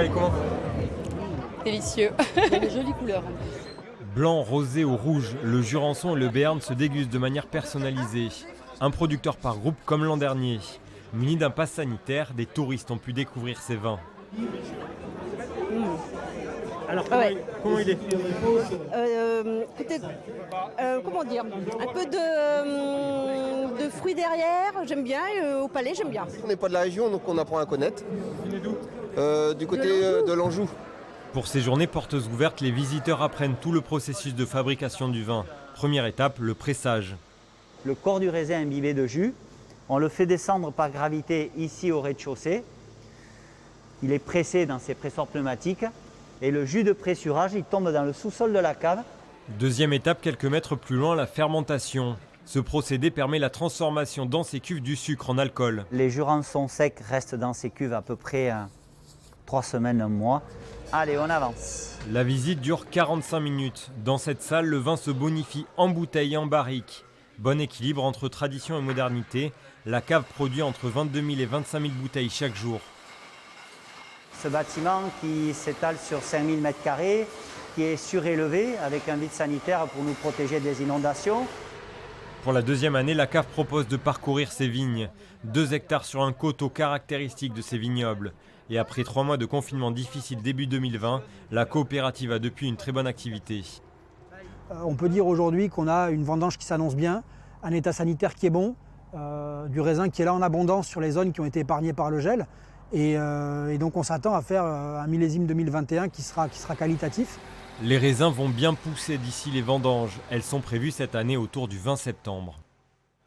est comment? Délicieux. Il y a de jolies couleurs. Blanc, rosé ou rouge, le Jurançon et le Béarn se dégustent de manière personnalisée. Un producteur par groupe comme l'an dernier. Munis d'un pass sanitaire, des touristes ont pu découvrir ces vins. Alors comment il est? Écoutez, comment dire, un peu de fruits derrière, j'aime bien, au palais, j'aime bien. On n'est pas de la région, donc on apprend à connaître. Du côté de l'Anjou. Pour ces journées portes ouvertes, les visiteurs apprennent tout le processus de fabrication du vin. Première étape, le pressage. Le corps du raisin imbibé de jus, on le fait descendre par gravité ici au rez-de-chaussée. Il est pressé dans ces pressoirs pneumatiques et le jus de pressurage, il tombe dans le sous-sol de la cave. Deuxième étape, quelques mètres plus loin, la fermentation. Ce procédé permet la transformation dans ces cuves du sucre en alcool. Les Jurançons secs restent dans ces cuves à peu près 3 semaines, 1 mois. Allez, on avance. La visite dure 45 minutes. Dans cette salle, le vin se bonifie en bouteille et en barrique. Bon équilibre entre tradition et modernité. La cave produit entre 22 000 et 25 000 bouteilles chaque jour. Ce bâtiment qui s'étale sur 5000 m², qui est surélevé avec un vide sanitaire pour nous protéger des inondations. Pour la deuxième année, la cave propose de parcourir ses vignes. 2 hectares sur un coteau caractéristique de ces vignobles. Et après 3 mois de confinement difficile début 2020, la coopérative a depuis une très bonne activité. On peut dire aujourd'hui qu'on a une vendange qui s'annonce bien, un état sanitaire qui est bon, du raisin qui est là en abondance sur les zones qui ont été épargnées par le gel. Et donc on s'attend à faire un millésime 2021 qui sera qualitatif. Les raisins vont bien pousser d'ici les vendanges. Elles sont prévues cette année autour du 20 septembre.